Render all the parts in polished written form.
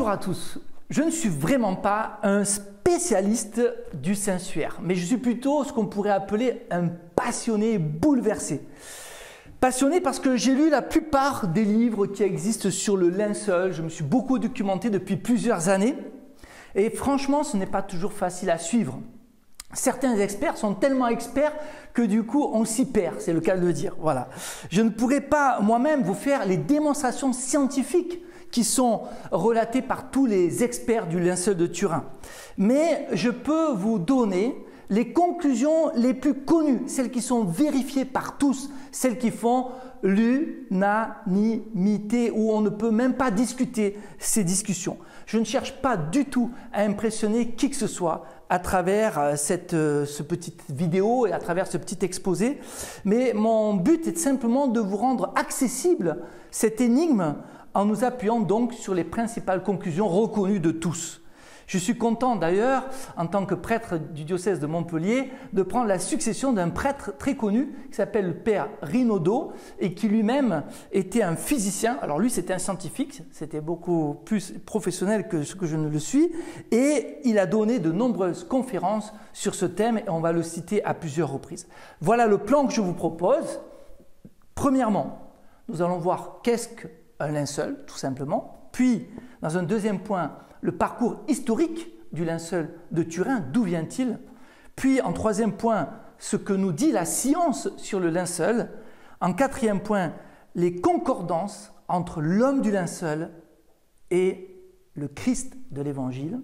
Bonjour à tous. Je ne suis vraiment pas un spécialiste du sensuaire, mais je suis plutôt ce qu'on pourrait appeler un passionné bouleversé. Passionné parce que j'ai lu la plupart des livres qui existent sur le linceul, je me suis beaucoup documenté depuis plusieurs années et franchement ce n'est pas toujours facile à suivre. Certains experts sont tellement experts que du coup on s'y perd, c'est le cas de le dire. Voilà. Je ne pourrais pas moi-même vous faire les démonstrations scientifiques qui sont relatées par tous les experts du linceul de Turin. Mais je peux vous donner les conclusions les plus connues, celles qui sont vérifiées par tous, celles qui font l'unanimité, où on ne peut même pas discuter ces discussions. Je ne cherche pas du tout à impressionner qui que ce soit à travers cette petite vidéo et à travers ce petit exposé, mais mon but est simplement de vous rendre accessible cette énigme en nous appuyant donc sur les principales conclusions reconnues de tous. Je suis content d'ailleurs, en tant que prêtre du diocèse de Montpellier, de prendre la succession d'un prêtre très connu qui s'appelle le père Rinaudo et qui lui-même était un physicien. Alors lui c'était un scientifique, c'était beaucoup plus professionnel que ce que je ne le suis et il a donné de nombreuses conférences sur ce thème et on va le citer à plusieurs reprises. Voilà le plan que je vous propose. Premièrement, nous allons voir qu'est-ce qu'un linceul, tout simplement. Puis, dans un deuxième point, le parcours historique du linceul de Turin, d'où vient-il? Puis, en troisième point, ce que nous dit la science sur le linceul. En quatrième point, les concordances entre l'homme du linceul et le Christ de l'Évangile,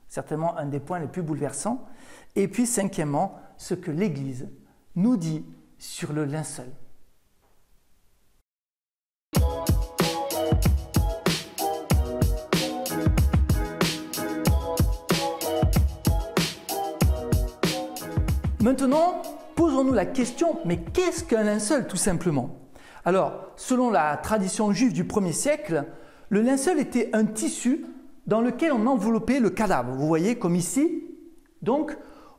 certainement un des points les plus bouleversants. Et puis, cinquièmement, ce que l'Église nous dit sur le linceul. Maintenant, posons-nous la question, mais qu'est-ce qu'un linceul tout simplement? Alors, selon la tradition juive du 1er siècle, le linceul était un tissu dans lequel on enveloppait le cadavre. Vous voyez, comme ici. Donc,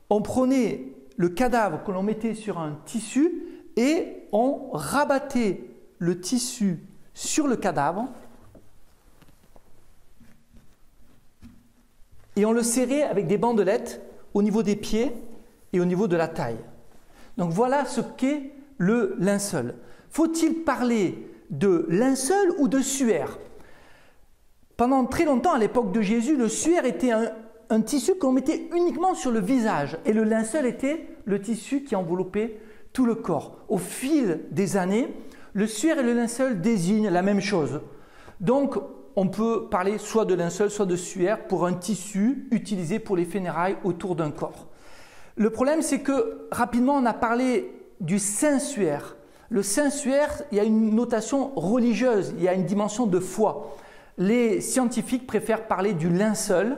on prenait le cadavre que l'on mettait sur un tissu et on rabattait le tissu sur le cadavre et on le serrait avec des bandelettes au niveau des pieds et au niveau de la taille. Donc voilà ce qu'est le linceul. Faut-il parler de linceul ou de suaire? Pendant très longtemps, à l'époque de Jésus, le suaire était un tissu qu'on mettait uniquement sur le visage et le linceul était le tissu qui enveloppait tout le corps. Au fil des années, le suaire et le linceul désignent la même chose. Donc, on peut parler soit de linceul, soit de suaire pour un tissu utilisé pour les funérailles autour d'un corps. Le problème, c'est que rapidement, on a parlé du sensuaire. Le sensuaire, il y a une notation religieuse, il y a une dimension de foi. Les scientifiques préfèrent parler du linceul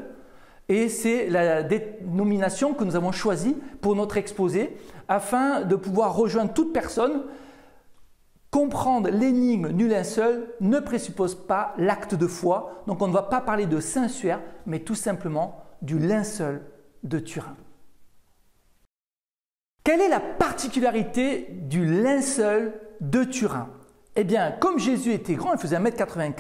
et c'est la dénomination que nous avons choisie pour notre exposé afin de pouvoir rejoindre toute personne. Comprendre l'énigme du linceul ne présuppose pas l'acte de foi, donc on ne va pas parler de sensuaire, mais tout simplement du linceul de Turin. Quelle est la particularité du linceul de Turin? Eh bien, comme Jésus était grand, il faisait 1,84 m,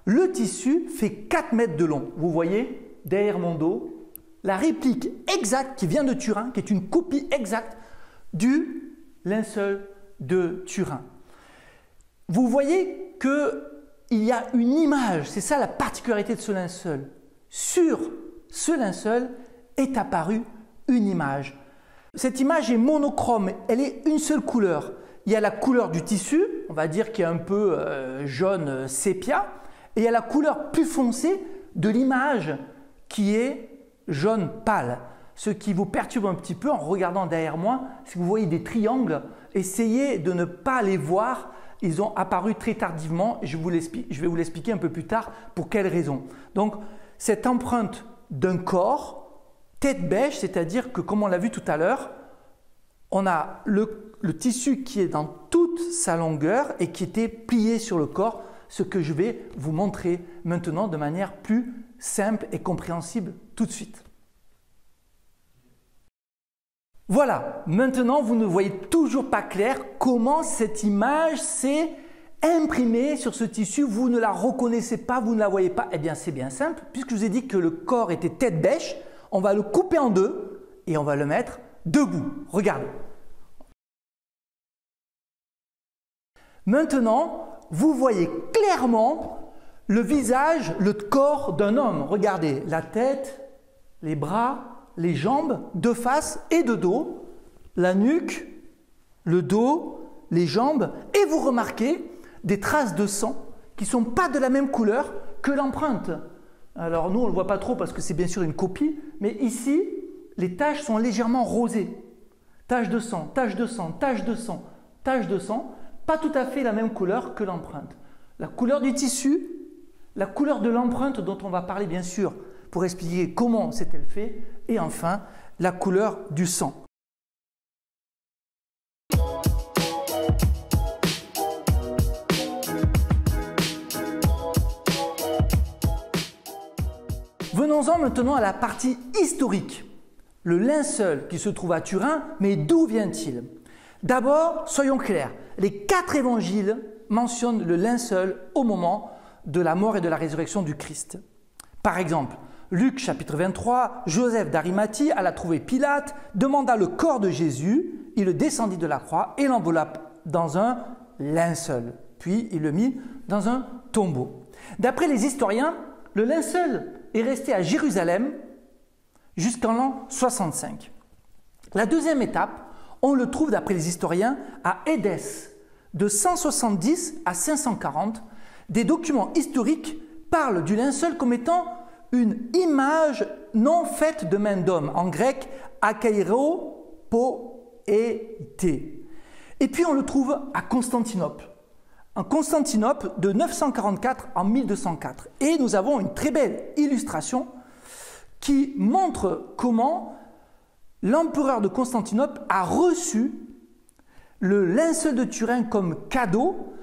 le tissu fait 4 mètres de long. Vous voyez, derrière mon dos, la réplique exacte qui vient de Turin, qui est une copie exacte du linceul de Turin. Vous voyez qu'il y a une image, c'est ça la particularité de ce linceul. Sur ce linceul est apparue une image. Cette image est monochrome, elle est une seule couleur. Il y a la couleur du tissu, on va dire qui est un peu jaune sépia, et il y a la couleur plus foncée de l'image qui est jaune pâle. Ce qui vous perturbe un petit peu en regardant derrière moi, c'est que vous voyez des triangles, essayez de ne pas les voir, ils ont apparu très tardivement, et je vais vous l'expliquer un peu plus tard pour quelles raisons. Donc, cette empreinte d'un corps, tête bêche, c'est-à-dire que comme on l'a vu tout à l'heure, on a le tissu qui est dans toute sa longueur et qui était plié sur le corps, ce que je vais vous montrer maintenant de manière plus simple et compréhensible tout de suite. Voilà, maintenant vous ne voyez toujours pas clair comment cette image s'est imprimée sur ce tissu, vous ne la reconnaissez pas, vous ne la voyez pas. Eh bien, c'est bien simple, puisque je vous ai dit que le corps était tête bêche, on va le couper en deux et on va le mettre debout. Regardez. Maintenant, vous voyez clairement le visage, le corps d'un homme. Regardez, la tête, les bras, les jambes, de face et de dos, la nuque, le dos, les jambes, et vous remarquez des traces de sang qui ne sont pas de la même couleur que l'empreinte. Alors nous, on ne le voit pas trop parce que c'est bien sûr une copie, mais ici, les taches sont légèrement rosées. Taches de sang, taches de sang, taches de sang, taches de sang, pas tout à fait la même couleur que l'empreinte. La couleur du tissu, la couleur de l'empreinte dont on va parler bien sûr pour expliquer comment s'est-elle fait, et enfin, la couleur du sang. Venons-en maintenant à la partie historique. Le linceul qui se trouve à Turin, mais d'où vient-il? D'abord, soyons clairs, les 4 évangiles mentionnent le linceul au moment de la mort et de la résurrection du Christ. Par exemple, Luc chapitre 23, Joseph d'Arimathie alla trouver Pilate, demanda le corps de Jésus, il le descendit de la croix et l'enveloppa dans un linceul, puis il le mit dans un tombeau. D'après les historiens, le linceul est resté à Jérusalem jusqu'en l'an 65. La deuxième étape, on le trouve d'après les historiens à Édesse, de 170 à 540. Des documents historiques parlent du linceul comme étant une image non faite de main d'homme, en grec akairo poété. Et puis on le trouve à Constantinople. En Constantinople de 944 en 1204. Et nous avons une très belle illustration qui montre comment l'empereur de Constantinople a reçu le linceul de Turin comme cadeau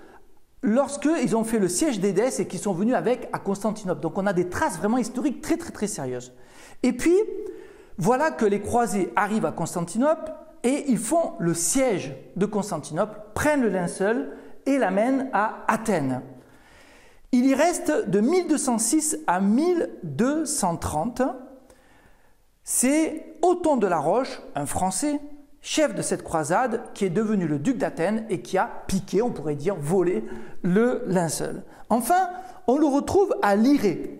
lorsqu'ils ont fait le siège d'Édesse et qu'ils sont venus avec à Constantinople. Donc on a des traces vraiment historiques très sérieuses. Et puis, voilà que les croisés arrivent à Constantinople et ils font le siège de Constantinople, prennent le linceul et l'amènent à Athènes. Il y reste de 1206 à 1230. C'est Othon de la Roche, un Français, chef de cette croisade, qui est devenu le duc d'Athènes et qui a piqué, on pourrait dire, volé le linceul. Enfin, on le retrouve à Lirey.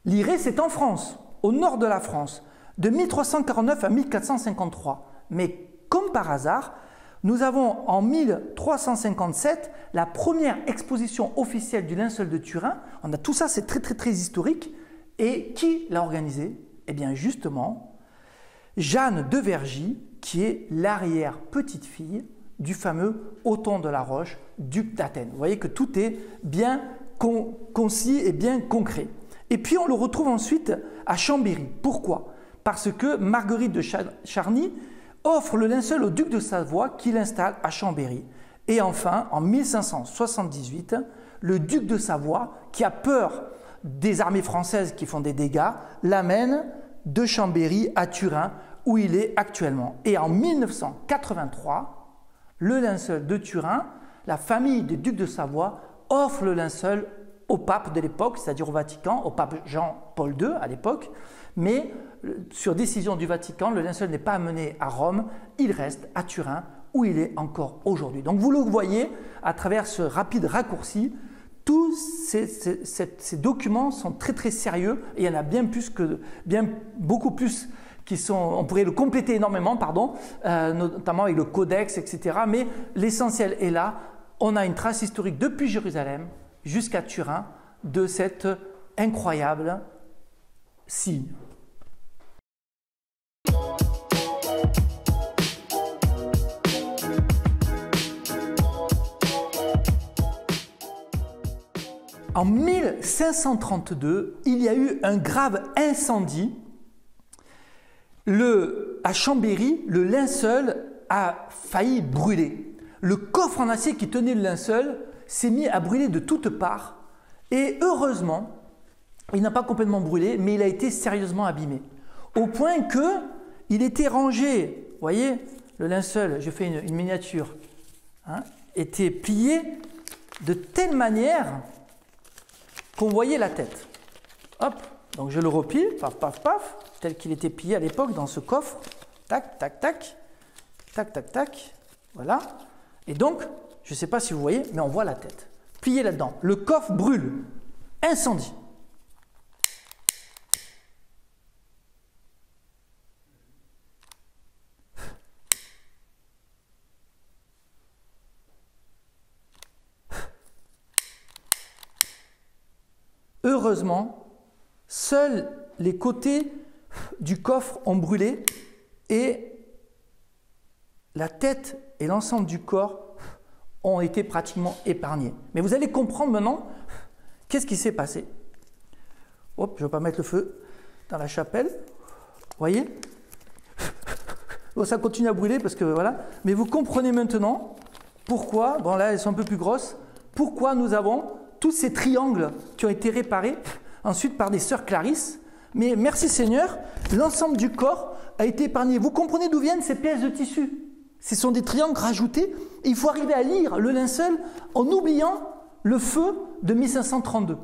Lirey, c'est en France, au nord de la France, de 1349 à 1453. Mais comme par hasard, nous avons en 1357 la première exposition officielle du linceul de Turin. On a tout ça, c'est très historique. Et qui l'a organisé? Eh bien justement, Jeanne de Vergy, qui est l'arrière-petite-fille du fameux Othon de la Roche, duc d'Athènes. Vous voyez que tout est bien concis et bien concret. Et puis on le retrouve ensuite à Chambéry. Pourquoi? Parce que Marguerite de Charny offre le linceul au duc de Savoie qui l'installe à Chambéry. Et enfin, en 1578, le duc de Savoie, qui a peur des armées françaises qui font des dégâts, l'amène de Chambéry à Turin, où il est actuellement. Et en 1983, le linceul de Turin, la famille des ducs de Savoie offre le linceul au pape de l'époque, c'est-à-dire au Vatican, au pape Jean-Paul II à l'époque, mais sur décision du Vatican, le linceul n'est pas amené à Rome, il reste à Turin, où il est encore aujourd'hui. Donc vous le voyez à travers ce rapide raccourci, tous ces documents sont très sérieux et il y en a beaucoup plus qui sont, on pourrait le compléter énormément, notamment avec le codex, etc. Mais l'essentiel est là, on a une trace historique depuis Jérusalem jusqu'à Turin de cet incroyable signe. En 1532, il y a eu un grave incendie. À Chambéry, le linceul a failli brûler. Le coffre en acier qui tenait le linceul s'est mis à brûler de toutes parts. Et heureusement, il n'a pas complètement brûlé, mais il a été sérieusement abîmé. Au point qu'il était rangé, vous voyez, le linceul, je fais une miniature, était plié de telle manière qu'on voyait la tête. Hop, donc je le replie, paf, paf, paf, tel qu'il était plié à l'époque dans ce coffre. Tac, tac, tac, tac, tac, tac, voilà. Et donc, je ne sais pas si vous voyez, mais on voit la tête. Plié là-dedans. Le coffre brûle. Incendie. Heureusement, seuls les côtés du coffre ont brûlé et la tête et l'ensemble du corps ont été pratiquement épargnés. Mais vous allez comprendre maintenant qu'est-ce qui s'est passé. Hop, je ne vais pas mettre le feu dans la chapelle. Vous voyez? Bon, ça continue à brûler parce que voilà. Mais vous comprenez maintenant pourquoi, bon là elles sont un peu plus grosses, pourquoi nous avons tous ces triangles qui ont été réparés ensuite par des sœurs Clarisse. Mais merci Seigneur, l'ensemble du corps a été épargné. Vous comprenez d'où viennent ces pièces de tissu? Ce sont des triangles rajoutés. Et il faut arriver à lire le linceul en oubliant le feu de 1532.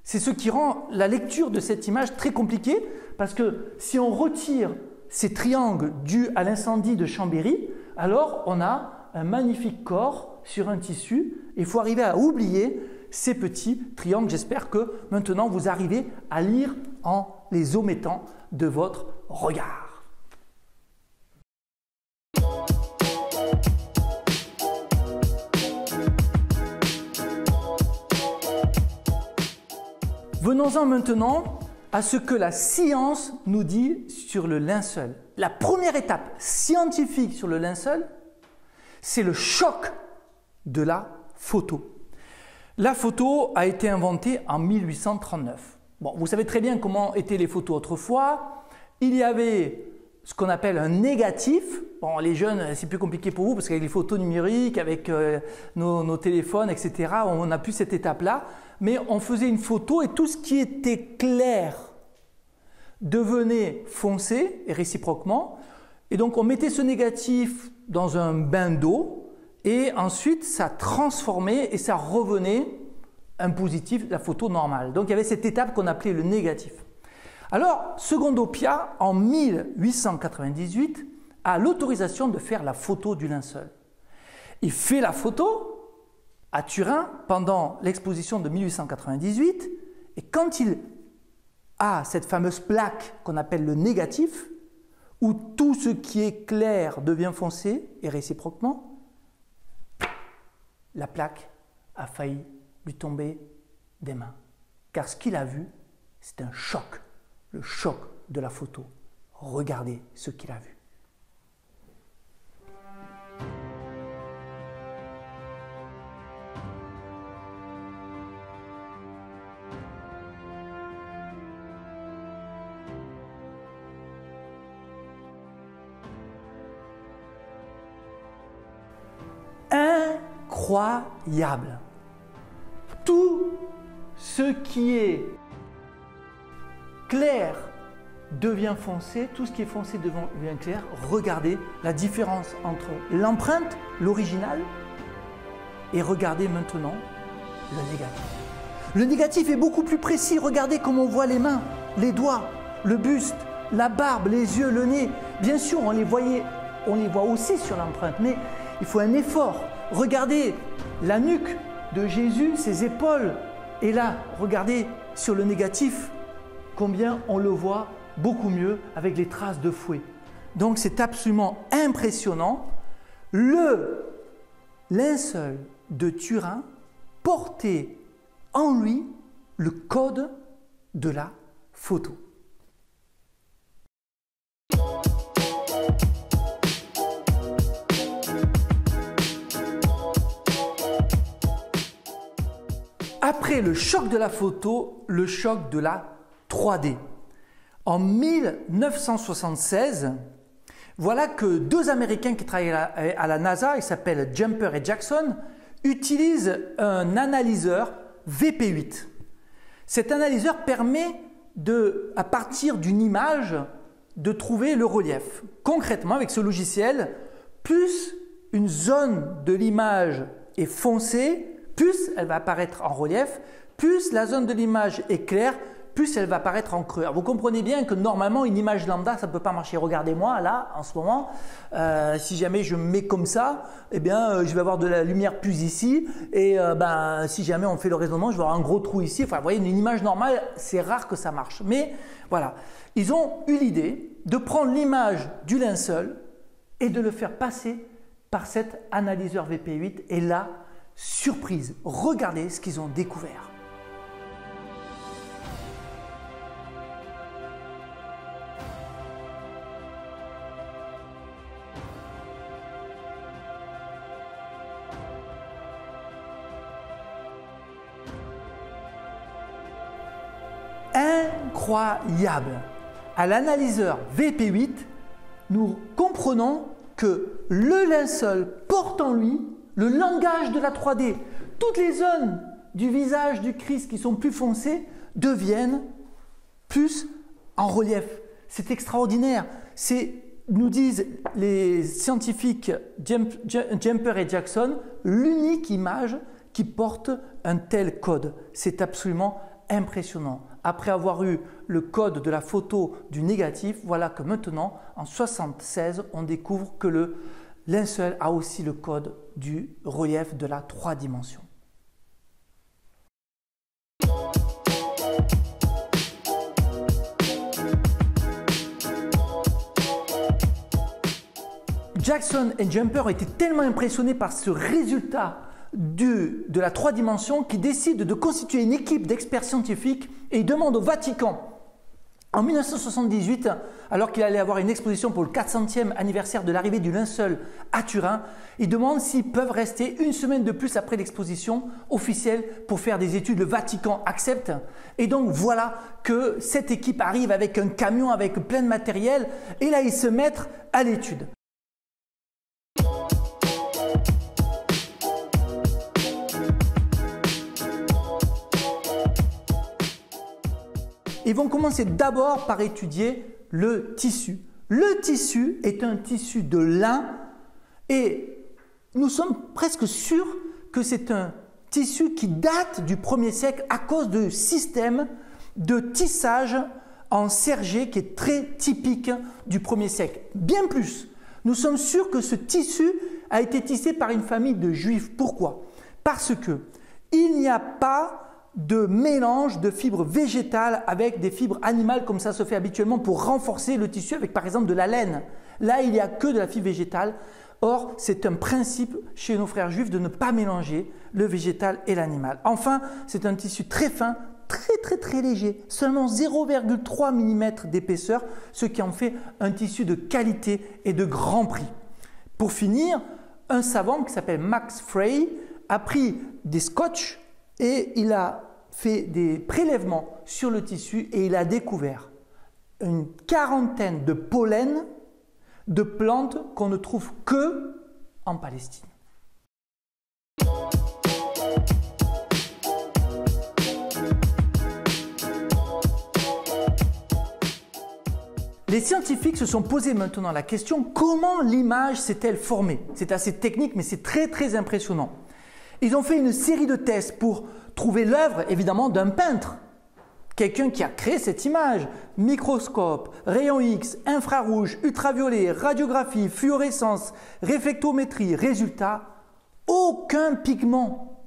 C'est ce qui rend la lecture de cette image très compliquée, parce que si on retire ces triangles dus à l'incendie de Chambéry, alors on a un magnifique corps sur un tissu. Il faut arriver à oublier ces petits triangles. J'espère que maintenant vous arrivez à lire en les omettant de votre regard. Venons-en maintenant à ce que la science nous dit sur le linceul. La première étape scientifique sur le linceul, c'est le choc de la photo. La photo a été inventée en 1839. Bon, vous savez très bien comment étaient les photos autrefois. Il y avait ce qu'on appelle un négatif. Bon, les jeunes, c'est plus compliqué pour vous parce qu'avec les photos numériques, avec nos téléphones, etc., on n'a plus cette étape-là. Mais on faisait une photo et tout ce qui était clair devenait foncé et réciproquement. Et donc, on mettait ce négatif dans un bain d'eau et ensuite, ça transformait et ça revenait un positif, la photo normale. Donc, il y avait cette étape qu'on appelait le négatif. Alors, Secondo Pia, en 1898, a l'autorisation de faire la photo du linceul. Il fait la photo à Turin pendant l'exposition de 1898 et quand il a cette fameuse plaque qu'on appelle le négatif, où tout ce qui est clair devient foncé et réciproquement, la plaque a failli lui tomber des mains. Car ce qu'il a vu, c'est un choc, le choc de la photo. Regardez ce qu'il a vu. Incroyable. Tout ce qui est clair devient foncé, tout ce qui est foncé devient clair. Regardez la différence entre l'empreinte, l'original, et regardez maintenant le négatif. Le négatif est beaucoup plus précis. Regardez comment on voit les mains, les doigts, le buste, la barbe, les yeux, le nez. Bien sûr, on les voit aussi sur l'empreinte, mais il faut un effort. Regardez la nuque de Jésus, ses épaules. Et là, regardez sur le négatif, combien on le voit beaucoup mieux avec les traces de fouet. Donc c'est absolument impressionnant. Le linceul de Turin portait en lui le code de la photo. Après le choc de la photo, le choc de la 3D. En 1976, voilà que deux Américains qui travaillent à la NASA, ils s'appellent Jumper et Jackson, utilisent un analyseur VP8. Cet analyseur permet à partir d'une image, de trouver le relief. Concrètement, avec ce logiciel, plus une zone de l'image est foncée, plus elle va apparaître en relief, plus la zone de l'image est claire, plus elle va apparaître en creux. Alors vous comprenez bien que normalement une image lambda ça ne peut pas marcher. Regardez-moi là en ce moment, si jamais je me mets comme ça, eh bien je vais avoir de la lumière plus ici et si jamais on fait le raisonnement, je vais avoir un gros trou ici. Enfin vous voyez, une image normale c'est rare que ça marche. Mais voilà, ils ont eu l'idée de prendre l'image du linceul et de le faire passer par cet analyseur VP8 et là, surprise, regardez ce qu'ils ont découvert. Incroyable! À l'analyseur VP8, nous comprenons que le linceul porte en lui le langage de la 3D. Toutes les zones du visage du Christ qui sont plus foncées deviennent plus en relief. C'est extraordinaire. C'est, nous disent les scientifiques Jumper et Jackson, l'unique image qui porte un tel code. C'est absolument impressionnant. Après avoir eu le code de la photo du négatif, voilà que maintenant, en 1976, on découvre que le linceul a aussi le code du relief de la 3 dimensions. Jackson et Jumper ont été tellement impressionnés par ce résultat de la 3 dimensions qu'ils décident de constituer une équipe d'experts scientifiques et ils demandent au Vatican, en 1978, alors qu'il allait avoir une exposition pour le 400e anniversaire de l'arrivée du linceul à Turin, ils demandent s'ils peuvent rester une semaine de plus après l'exposition officielle pour faire des études. Le Vatican accepte et donc voilà que cette équipe arrive avec un camion avec plein de matériel et là ils se mettent à l'étude. Ils vont commencer d'abord par étudier le tissu. Le tissu est un tissu de lin et nous sommes presque sûrs que c'est un tissu qui date du 1er siècle à cause du système de tissage en sergé qui est très typique du 1er siècle. Bien plus, nous sommes sûrs que ce tissu a été tissé par une famille de juifs. Pourquoi? Parce qu'il n'y a pas de mélange de fibres végétales avec des fibres animales comme ça se fait habituellement pour renforcer le tissu avec par exemple de la laine. Là, il n'y a que de la fibre végétale. Or, c'est un principe chez nos frères juifs de ne pas mélanger le végétal et l'animal. Enfin, c'est un tissu très fin, très léger, seulement 0,3 mm d'épaisseur, ce qui en fait un tissu de qualité et de grand prix. Pour finir, un savant qui s'appelle Max Frey a pris des scotch et il a fait des prélèvements sur le tissu et il a découvert une quarantaine de pollens de plantes qu'on ne trouve que en Palestine. Les scientifiques se sont posé maintenant la question comment l'image s'est-elle formée? C'est assez technique mais c'est très impressionnant. Ils ont fait une série de tests pour trouver l'œuvre, évidemment, d'un peintre. Quelqu'un qui a créé cette image. Microscope, rayons X, infrarouge, ultraviolet, radiographie, fluorescence, réflectométrie. Résultat, aucun pigment,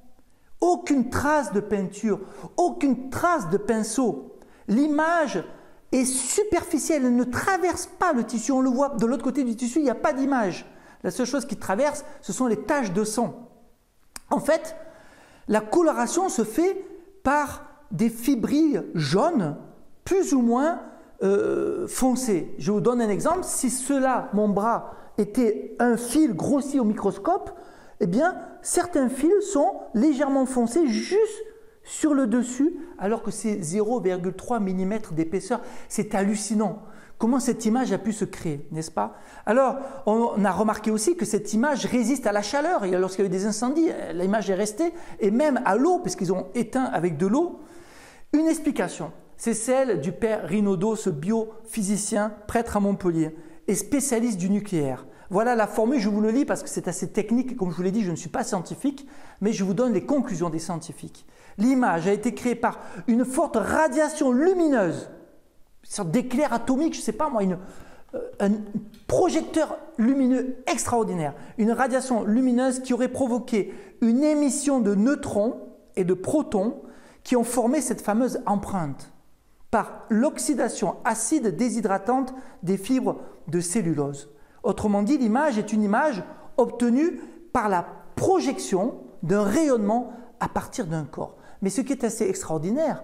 aucune trace de peinture, aucune trace de pinceau. L'image est superficielle, elle ne traverse pas le tissu. On le voit de l'autre côté du tissu, il n'y a pas d'image. La seule chose qui traverse, ce sont les taches de sang. En fait, la coloration se fait par des fibrilles jaunes plus ou moins foncées. Je vous donne un exemple. Si cela, mon bras, était un fil grossi au microscope, eh bien, certains fils sont légèrement foncés juste sur le dessus, alors que c'est 0,3 mm d'épaisseur. C'est hallucinant. Comment cette image a pu se créer, n'est-ce pas? Alors, on a remarqué aussi que cette image résiste à la chaleur. Et lorsqu'il y a eu des incendies, l'image est restée. Et même à l'eau, puisqu'ils ont éteint avec de l'eau. Une explication, c'est celle du père Rinaudot, ce biophysicien, prêtre à Montpellier et spécialiste du nucléaire. Voilà la formule, je vous le lis parce que c'est assez technique. Comme je vous l'ai dit, je ne suis pas scientifique, mais je vous donne les conclusions des scientifiques. L'image a été créée par une forte radiation lumineuse, une sorte d'éclair atomique, je ne sais pas moi, un projecteur lumineux extraordinaire, une radiation lumineuse qui aurait provoqué une émission de neutrons et de protons qui ont formé cette fameuse empreinte par l'oxydation acide déshydratante des fibres de cellulose. Autrement dit, l'image est une image obtenue par la projection d'un rayonnement à partir d'un corps. Mais ce qui est assez extraordinaire,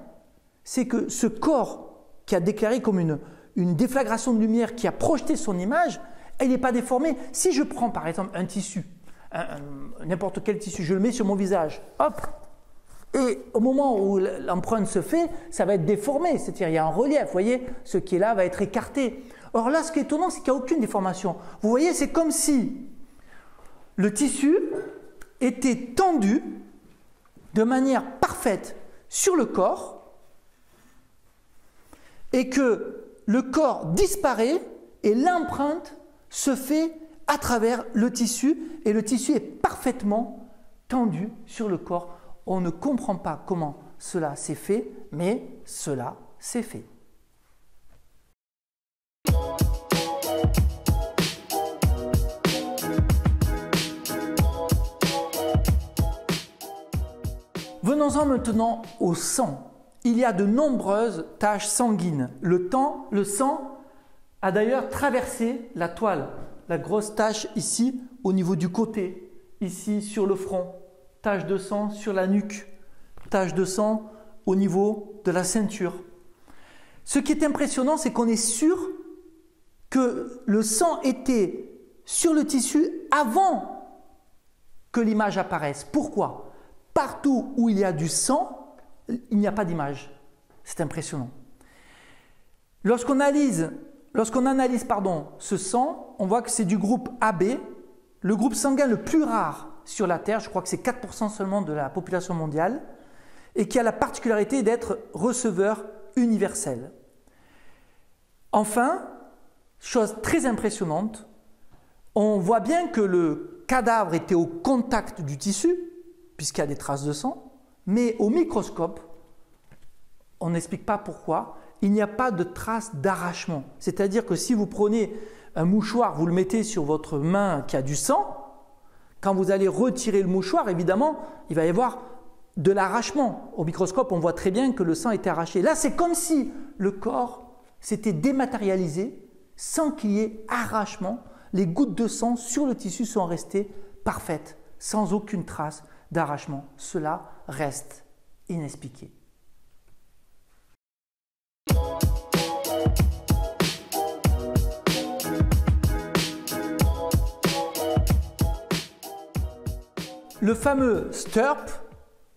c'est que ce corps qui a déclaré comme une déflagration de lumière qui a projeté son image, elle n'est pas déformée. Si je prends par exemple un tissu, n'importe quel tissu, je le mets sur mon visage, hop, et au moment où l'empreinte se fait, ça va être déformé, c'est-à-dire il y a un relief, vous voyez, ce qui est là va être écarté. Or là, ce qui est étonnant, c'est qu'il n'y a aucune déformation. Vous voyez, c'est comme si le tissu était tendu de manière parfaite sur le corps et que le corps disparaît et l'empreinte se fait à travers le tissu et le tissu est parfaitement tendu sur le corps. On ne comprend pas comment cela s'est fait, mais cela s'est fait. Venons-en maintenant au sang. Il y a de nombreuses taches sanguines. Le sang a d'ailleurs traversé la toile. La grosse tache ici au niveau du côté, ici sur le front. Tache de sang sur la nuque, tache de sang au niveau de la ceinture. Ce qui est impressionnant, c'est qu'on est sûr que le sang était sur le tissu avant que l'image apparaisse. Pourquoi ? Partout où il y a du sang, il n'y a pas d'image. C'est impressionnant. Lorsqu'on analyse ce sang, on voit que c'est du groupe AB, le groupe sanguin le plus rare sur la Terre, je crois que c'est 4% seulement de la population mondiale, et qui a la particularité d'être receveur universel. Enfin, chose très impressionnante, on voit bien que le cadavre était au contact du tissu, puisqu'il y a des traces de sang, mais au microscope, on n'explique pas pourquoi, il n'y a pas de traces d'arrachement. C'est-à-dire que si vous prenez un mouchoir, vous le mettez sur votre main qui a du sang, quand vous allez retirer le mouchoir, évidemment, il va y avoir de l'arrachement. Au microscope, on voit très bien que le sang était arraché. Là, c'est comme si le corps s'était dématérialisé sans qu'il y ait arrachement. Les gouttes de sang sur le tissu sont restées parfaites, sans aucune trace d'arrachement. Cela reste inexpliqué. Le fameux Sturp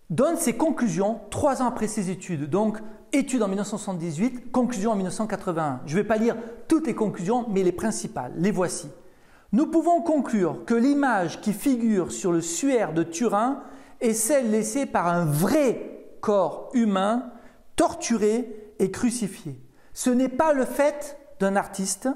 donne ses conclusions 3 ans après ses études. Donc, études en 1978, conclusions en 1981. Je ne vais pas lire toutes les conclusions, mais les principales. Les voici. Nous pouvons conclure que l'image qui figure sur le suaire de Turin est celle laissée par un vrai corps humain torturé et crucifié. Ce n'est pas le fait d'un artiste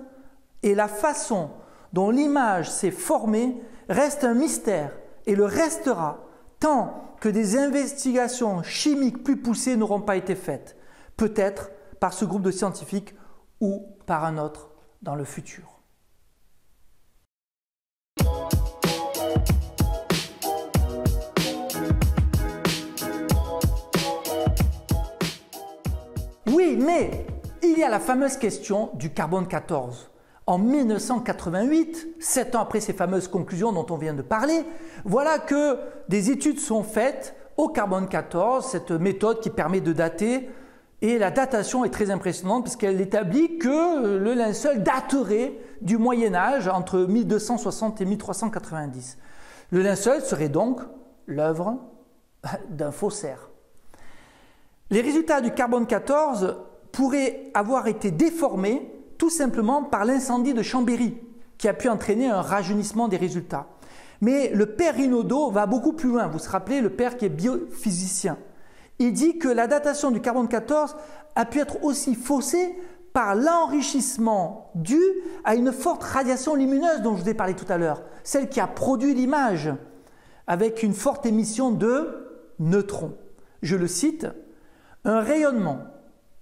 et la façon dont l'image s'est formée reste un mystère et le restera tant que des investigations chimiques plus poussées n'auront pas été faites, peut-être par ce groupe de scientifiques ou par un autre dans le futur. Oui, mais il y a la fameuse question du carbone 14. En 1988, 7 ans après ces fameuses conclusions dont on vient de parler, voilà que des études sont faites au carbone 14, cette méthode qui permet de dater, et la datation est très impressionnante puisqu'elle établit que le linceul daterait du Moyen-Âge entre 1260 et 1390. Le linceul serait donc l'œuvre d'un faussaire. Les résultats du carbone 14 pourraient avoir été déformés tout simplement par l'incendie de Chambéry, qui a pu entraîner un rajeunissement des résultats. Mais le père Rinaudot va beaucoup plus loin. Vous vous rappelez, le père qui est biophysicien. Il dit que la datation du carbone 14 a pu être aussi faussée par l'enrichissement dû à une forte radiation lumineuse dont je vous ai parlé tout à l'heure, celle qui a produit l'image, avec une forte émission de neutrons. Je le cite, « Un rayonnement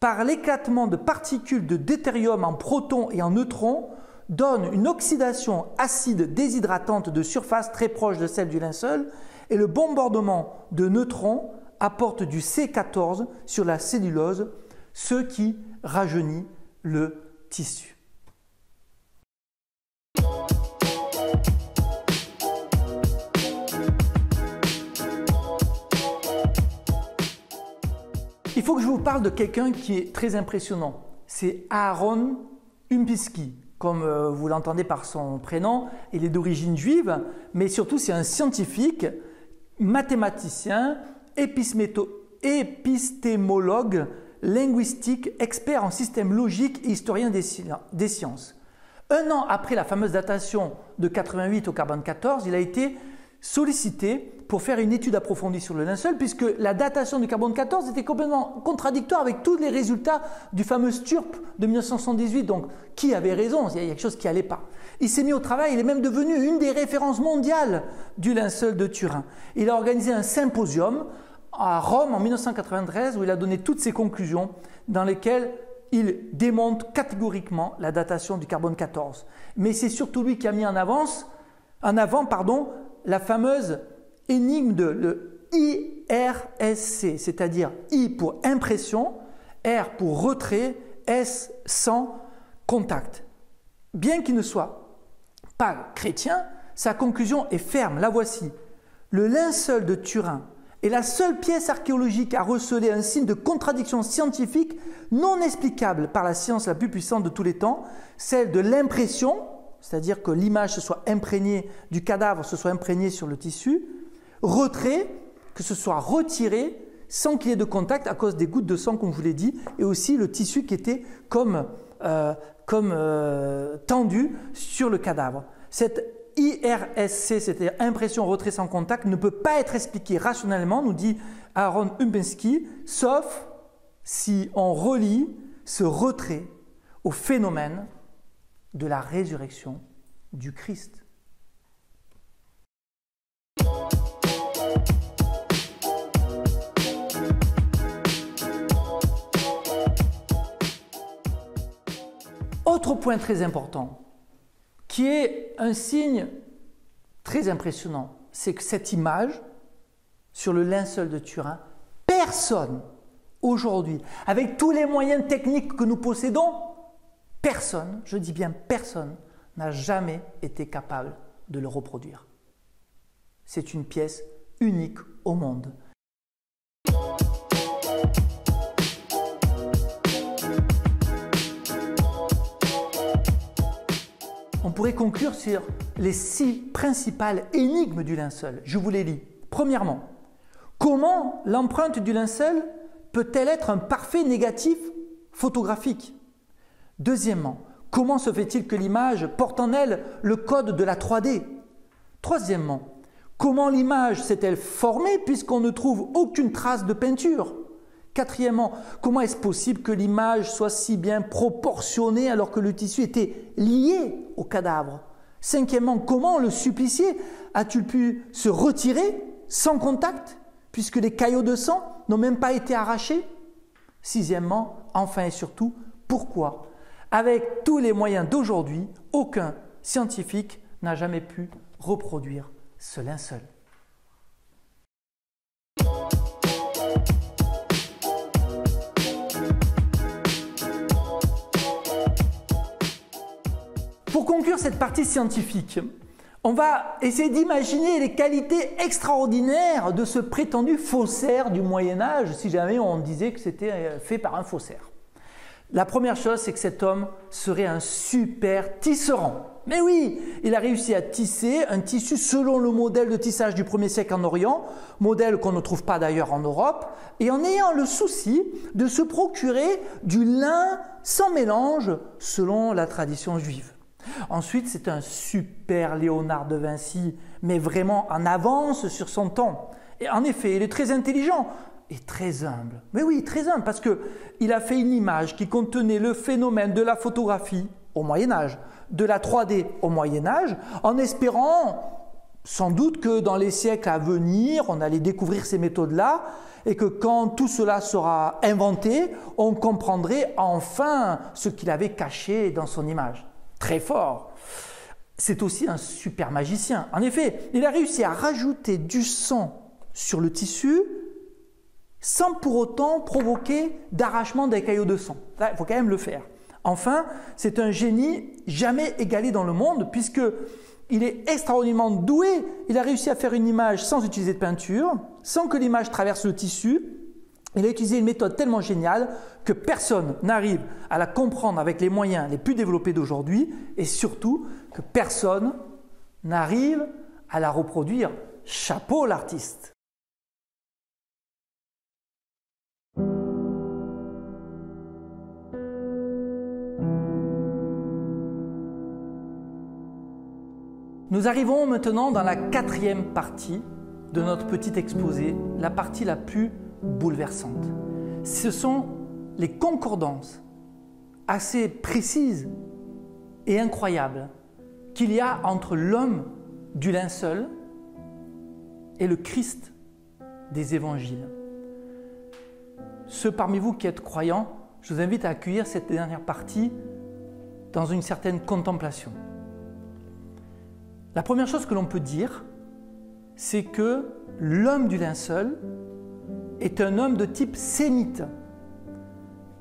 par l'éclatement de particules de deutérium en protons et en neutrons donne une oxydation acide déshydratante de surface très proche de celle du linceul et le bombardement de neutrons apporte du C14 sur la cellulose, ce qui rajeunit le tissu. » Il faut que je vous parle de quelqu'un qui est très impressionnant. C'est Aaron Umpinski. Comme vous l'entendez par son prénom, il est d'origine juive, mais surtout c'est un scientifique, mathématicien, épistémologue, linguistique, expert en système logique et historien des sciences. Un an après la fameuse datation de 88 au carbone 14, il a été sollicité pour faire une étude approfondie sur le linceul, puisque la datation du carbone 14 était complètement contradictoire avec tous les résultats du fameux STURP de 1978. Donc, qui avait raison? Il y a quelque chose qui n'allait pas. Il s'est mis au travail, il est même devenu une des références mondiales du linceul de Turin. Il a organisé un symposium à Rome en 1993 où il a donné toutes ses conclusions dans lesquelles il démonte catégoriquement la datation du carbone 14. Mais c'est surtout lui qui a mis en avant la fameuse énigme de le IRSC, c'est-à-dire I pour impression, R pour retrait, S sans contact. Bien qu'il ne soit pas chrétien, sa conclusion est ferme, la voici. Le linceul de Turin est la seule pièce archéologique à receler un signe de contradiction scientifique non explicable par la science la plus puissante de tous les temps, celle de l'impression, c'est-à-dire que l'image se soit imprégnée du cadavre, se soit imprégnée sur le tissu, retrait, que ce soit retiré sans qu'il y ait de contact à cause des gouttes de sang, comme je vous l'ai dit, et aussi le tissu qui était comme tendu sur le cadavre. Cette IRSC, c'est-à-dire impression retrait sans contact, ne peut pas être expliquée rationnellement, nous dit Aaron Umpinski, sauf si on relie ce retrait au phénomène de la résurrection du Christ. Autre point très important, qui est un signe très impressionnant, c'est que cette image sur le linceul de Turin, personne aujourd'hui, avec tous les moyens techniques que nous possédons, personne, je dis bien personne, n'a jamais été capable de le reproduire. C'est une pièce unique au monde. On pourrait conclure sur les 6 principales énigmes du linceul. Je vous les lis. Premièrement, comment l'empreinte du linceul peut-elle être un parfait négatif photographique? Deuxièmement, comment se fait-il que l'image porte en elle le code de la 3D? Troisièmement, comment l'image s'est-elle formée puisqu'on ne trouve aucune trace de peinture? Quatrièmement, comment est-ce possible que l'image soit si bien proportionnée alors que le tissu était lié au cadavre? Cinquièmement, comment le supplicié a-t-il pu se retirer sans contact puisque les caillots de sang n'ont même pas été arrachés? Sixièmement, enfin et surtout, pourquoi, avec tous les moyens d'aujourd'hui, aucun scientifique n'a jamais pu reproduire ce linceul? Pour conclure cette partie scientifique, on va essayer d'imaginer les qualités extraordinaires de ce prétendu faussaire du Moyen-Âge, si jamais on disait que c'était fait par un faussaire. La première chose, c'est que cet homme serait un super tisserand. Mais oui, il a réussi à tisser un tissu selon le modèle de tissage du 1er siècle en Orient, modèle qu'on ne trouve pas d'ailleurs en Europe, et en ayant le souci de se procurer du lin sans mélange selon la tradition juive. Ensuite, c'est un super Léonard de Vinci, mais vraiment en avance sur son temps. Et en effet, il est très intelligent, est très humble. Mais oui, très humble, parce qu'il a fait une image qui contenait le phénomène de la photographie au Moyen-Âge, de la 3D au Moyen-Âge, en espérant sans doute que dans les siècles à venir, on allait découvrir ces méthodes-là, et que quand tout cela sera inventé, on comprendrait enfin ce qu'il avait caché dans son image. Très fort. C'est aussi un super magicien. En effet, il a réussi à rajouter du sang sur le tissu sans pour autant provoquer d'arrachement des caillots de sang. Là, il faut quand même le faire. Enfin, c'est un génie jamais égalé dans le monde puisque il est extraordinairement doué. Il a réussi à faire une image sans utiliser de peinture, sans que l'image traverse le tissu. Il a utilisé une méthode tellement géniale que personne n'arrive à la comprendre avec les moyens les plus développés d'aujourd'hui et surtout que personne n'arrive à la reproduire. Chapeau l'artiste! Nous arrivons maintenant dans la 4e partie de notre petit exposé, la partie la plus bouleversante. Ce sont les concordances assez précises et incroyables qu'il y a entre l'homme du linceul et le Christ des évangiles. Ceux parmi vous qui êtes croyants, je vous invite à accueillir cette dernière partie dans une certaine contemplation. La première chose que l'on peut dire, c'est que l'homme du linceul est un homme de type sémite.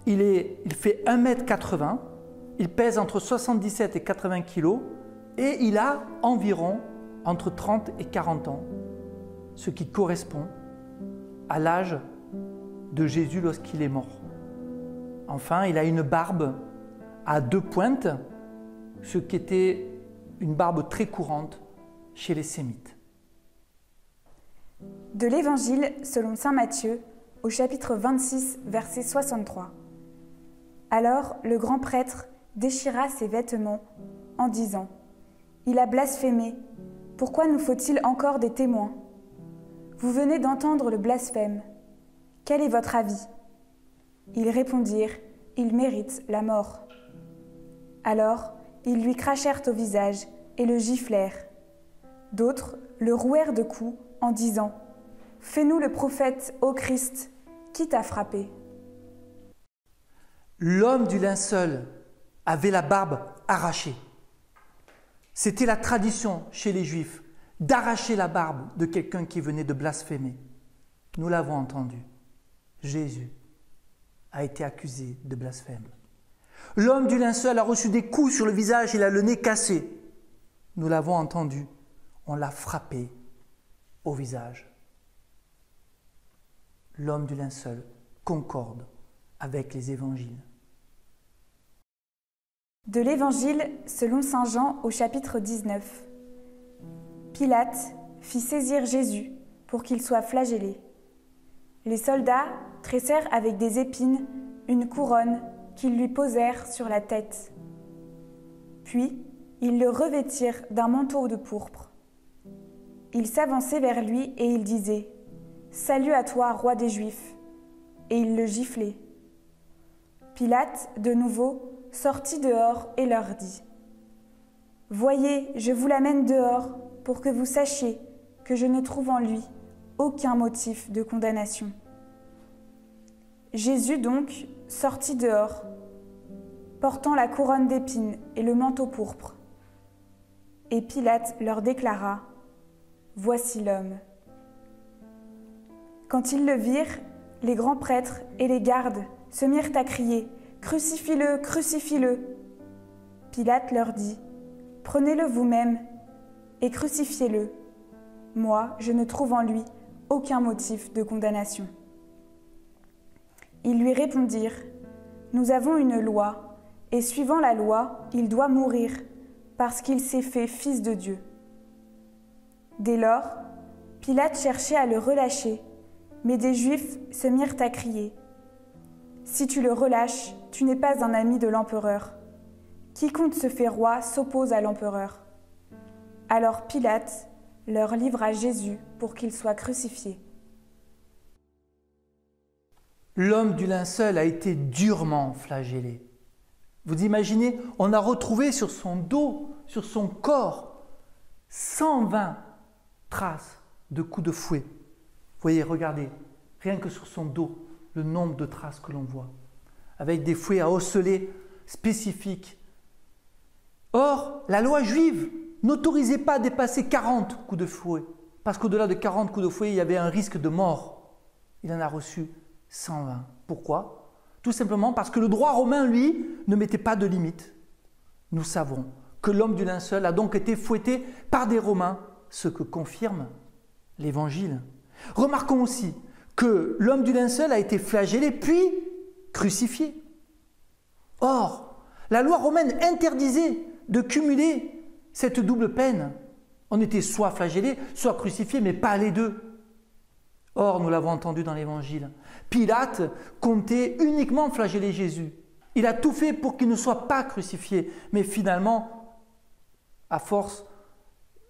Il fait 1,80 m, il pèse entre 77 et 80 kg et il a environ entre 30 et 40 ans, ce qui correspond à l'âge de Jésus lorsqu'il est mort. Enfin, il a une barbe à 2 pointes, ce qui était une barbe très courante chez les Sémites. De l'Évangile selon saint Matthieu, au chapitre 26, verset 63. Alors le grand prêtre déchira ses vêtements en disant : « Il a blasphémé, pourquoi nous faut-il encore des témoins ? Vous venez d'entendre le blasphème. Quel est votre avis ? » Ils répondirent : « Il mérite la mort. » Alors ils lui crachèrent au visage et le giflèrent. D'autres le rouèrent de coups en disant : « Fais-nous le prophète, ô Christ, qui t'a frappé ? » L'homme du linceul avait la barbe arrachée. C'était la tradition chez les Juifs d'arracher la barbe de quelqu'un qui venait de blasphémer. Nous l'avons entendu. Jésus a été accusé de blasphème. L'homme du linceul a reçu des coups sur le visage, il a le nez cassé. Nous l'avons entendu, on l'a frappé au visage. L'homme du linceul concorde avec les évangiles. De l'Évangile selon saint Jean au chapitre 19. Pilate fit saisir Jésus pour qu'il soit flagellé. Les soldats tressèrent avec des épines une couronne qu'ils lui posèrent sur la tête. Puis, ils le revêtirent d'un manteau de pourpre. Ils s'avançaient vers lui et ils disaient : « Salut à toi, roi des Juifs !» Et ils le giflaient. Pilate, de nouveau, sortit dehors et leur dit : « Voyez, je vous l'amène dehors pour que vous sachiez que je ne trouve en lui aucun motif de condamnation. » Jésus donc sortit dehors, portant la couronne d'épines et le manteau pourpre. Et Pilate leur déclara : « Voici l'homme. » Quand ils le virent, les grands prêtres et les gardes se mirent à crier : « Crucifie-le, crucifie-le » Pilate leur dit : « Prenez-le vous-même et crucifiez-le. Moi, je ne trouve en lui aucun motif de condamnation. » Ils lui répondirent : « Nous avons une loi, et suivant la loi, il doit mourir, parce qu'il s'est fait fils de Dieu. » Dès lors, Pilate cherchait à le relâcher, mais des Juifs se mirent à crier : « Si tu le relâches, tu n'es pas un ami de l'empereur. Quiconque se fait roi s'oppose à l'empereur. » Alors Pilate leur livra Jésus pour qu'il soit crucifié. L'homme du linceul a été durement flagellé. Vous imaginez, on a retrouvé sur son dos, sur son corps, 120 traces de coups de fouet. Vous voyez, regardez, rien que sur son dos, le nombre de traces que l'on voit, avec des fouets à osselets spécifiques. Or, la loi juive n'autorisait pas à dépasser 40 coups de fouet, parce qu'au-delà de 40 coups de fouet, il y avait un risque de mort. Il en a reçu 120. Pourquoi ? Tout simplement parce que le droit romain, lui, ne mettait pas de limite. Nous savons que l'homme du linceul a donc été fouetté par des Romains, ce que confirme l'Évangile. Remarquons aussi que l'homme du linceul a été flagellé puis crucifié. Or, la loi romaine interdisait de cumuler cette double peine. On était soit flagellé, soit crucifié, mais pas les deux. Or, nous l'avons entendu dans l'Évangile, Pilate comptait uniquement flageller Jésus. Il a tout fait pour qu'il ne soit pas crucifié, mais finalement, à force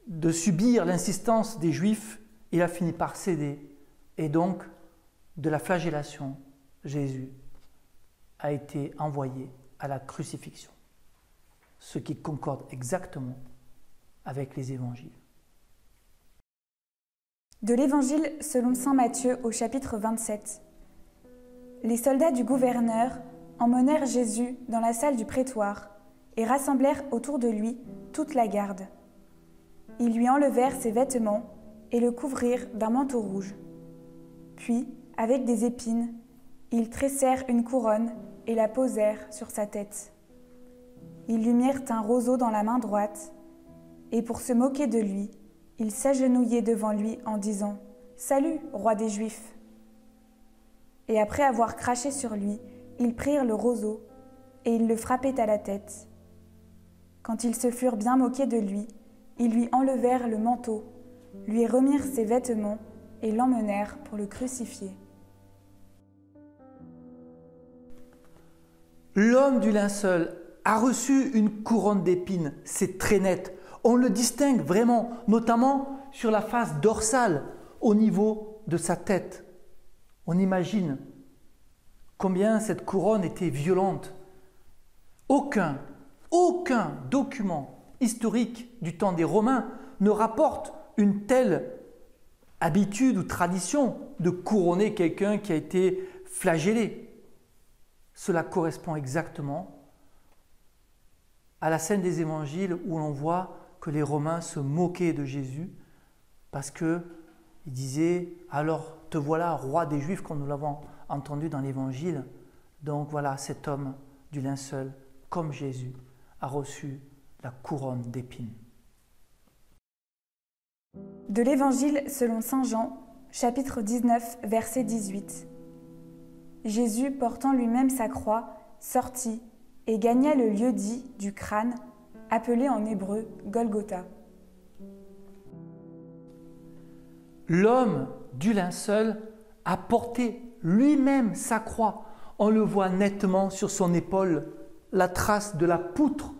de subir l'insistance des Juifs, il a fini par céder. Et donc, de la flagellation, Jésus a été envoyé à la crucifixion, ce qui concorde exactement avec les évangiles. De l'Évangile selon saint Matthieu au chapitre 27. Les soldats du gouverneur emmenèrent Jésus dans la salle du prétoire et rassemblèrent autour de lui toute la garde. Ils lui enlevèrent ses vêtements et le couvrirent d'un manteau rouge. Puis, avec des épines, ils tressèrent une couronne et la posèrent sur sa tête. Ils lui mirent un roseau dans la main droite, et pour se moquer de lui, ils s'agenouillaient devant lui en disant « Salut, roi des Juifs !» Et après avoir craché sur lui, ils prirent le roseau et ils le frappaient à la tête. Quand ils se furent bien moqués de lui, ils lui enlevèrent le manteau, lui remirent ses vêtements et l'emmenèrent pour le crucifier. L'homme du linceul a reçu une couronne d'épines, c'est très net. On le distingue vraiment, notamment sur la face dorsale, au niveau de sa tête. On imagine combien cette couronne était violente. Aucun document historique du temps des Romains ne rapporte une telle habitude ou tradition de couronner quelqu'un qui a été flagellé. Cela correspond exactement à la scène des évangiles où l'on voit que les Romains se moquaient de Jésus parce qu'ils disaient « Alors te voilà, roi des Juifs », comme nous l'avons entendu dans l'Évangile. Donc voilà, cet homme du linceul, comme Jésus, a reçu la couronne d'épines. De l'Évangile selon saint Jean, chapitre 19, verset 18. Jésus, portant lui-même sa croix, sortit et gagna le lieu dit du crâne, appelé en hébreu Golgotha. L'homme du linceul a porté lui-même sa croix. On le voit nettement sur son épaule, la trace de la poutre